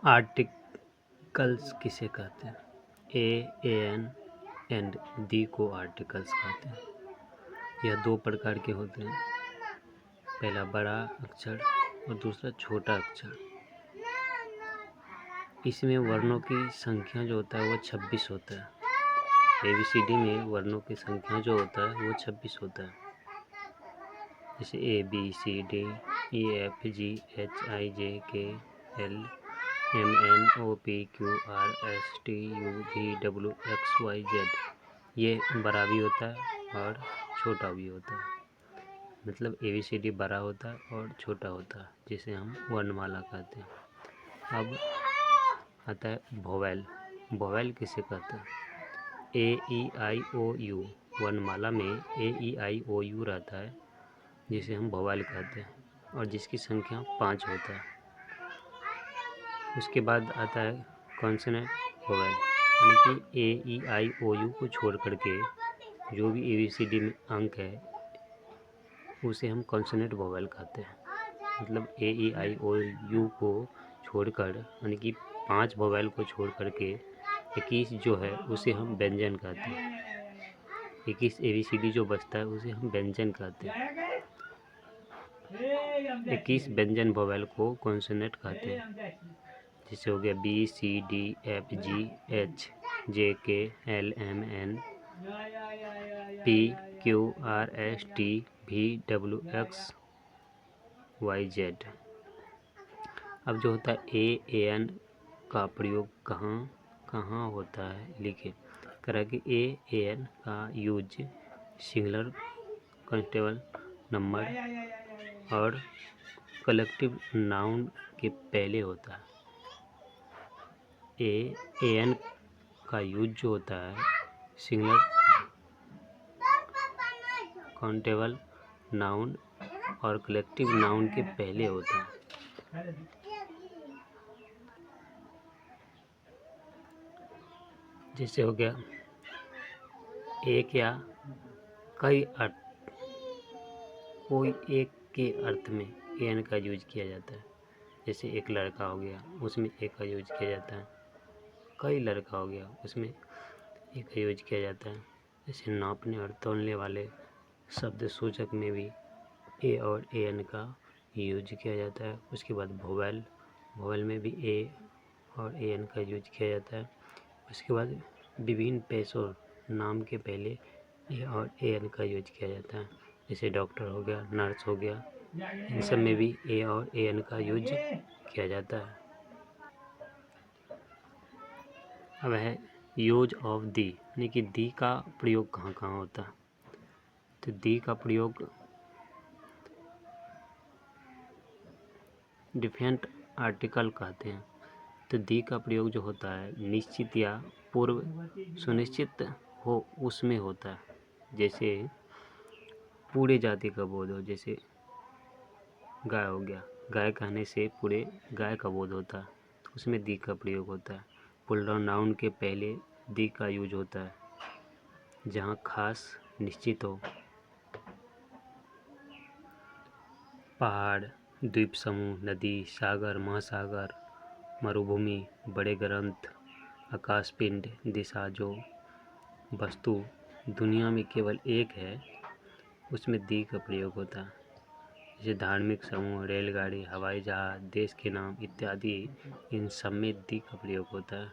Articles किसे कहते हैं? ए एन एंड दी को आर्टिकल्स कहते हैं। यह दो प्रकार के होते हैं, पहला बड़ा अक्षर और दूसरा छोटा अक्षर। इसमें वर्णों की संख्या जो होता है वो 26 होता है। ABCD में वर्णों की संख्या जो होता है वो 26 होता है। जैसे ABCD EFG HIJKL MNOPQRSTUVWXYZ। ये बड़ा भी होता है और छोटा भी होता है। मतलब ABCD बड़ा होता है और छोटा होता है, जिसे हम वर्णमाला कहते हैं। अब आता है वोवेल। वोवेल किसे कहते हैं? AEIOU। वर्णमाला में AEIOU रहता है, जिसे हम वोवेल कहते हैं और जिसकी संख्या 5 होता है। उसके बाद आता है कॉन्सोनेंट वोवेल, यानी कि AEIOU को छोड़ करके जो भी ABCD में अंक है उसे हम कॉन्सोनेंट वोवेल कहते हैं। मतलब AEIOU को छोड़कर, यानी कि 5 वोवेल को छोड़ करके 21 जो है उसे हम व्यंजन कहते हैं। 21 ABCD जो बचता है उसे हम व्यंजन कहते हैं। 21 व्यंजन वोवेल को कॉन्सोनेंट कहते हैं। जैसे हो गया BCDFGHLMNPQRSTVWXYZ। अब जो होता है AN का प्रयोग कहाँ कहाँ होता है, लिखे करा कि AN का यूज सिंगुलर, कांस्टेबल, नंबर और कलेक्टिव नाउन के पहले होता है। AN का यूज जो होता है सिंगुलर, काउंटेबल नाउन और कलेक्टिव नाउन के पहले होता है। जैसे हो गया एक या कई अर्थ, कोई एक के अर्थ में AN का यूज किया जाता है। जैसे एक लड़का हो गया, उसमें एक का यूज किया जाता है। कई लड़का हो गया, उसमें एक का यूज किया जाता है। जैसे नापने और तौलने वाले शब्द सूचक में भी A और AN का यूज किया जाता है। उसके बाद वोवेल, वोवेल में भी A और AN का यूज किया जाता है। उसके बाद विभिन्न पेशों, नाम के पहले A और AN का यूज किया जाता है। जैसे डॉक्टर हो गया, नर्स हो गया, इन सब में भी A और AN का यूज किया जाता है। अब है यूज ऑफ दी, यानी कि दी का प्रयोग कहाँ कहाँ होता है। तो दी का प्रयोग डिफरेंट आर्टिकल कहते हैं। तो दी का प्रयोग जो होता है निश्चित या पूर्व सुनिश्चित हो उसमें होता है। जैसे पूरे जाति का बोध हो, जैसे गाय हो गया, गाय कहने से पूरे गाय का बोध होता है, तो उसमें दी का प्रयोग होता है। पुल डाउन नाउन के पहले दी का यूज होता है जहाँ खास निश्चित हो। पहाड़, द्वीप समूह, नदी, सागर, महासागर, मरुभूमि, बड़े ग्रंथ, आकाशपिंड, दिशा, जो वस्तु दुनिया में केवल एक है उसमें दी का प्रयोग होता है। जैसे धार्मिक समूह, रेलगाड़ी, हवाई जहाज, देश के नाम इत्यादि, इन सब में दी का प्रयोग होता है।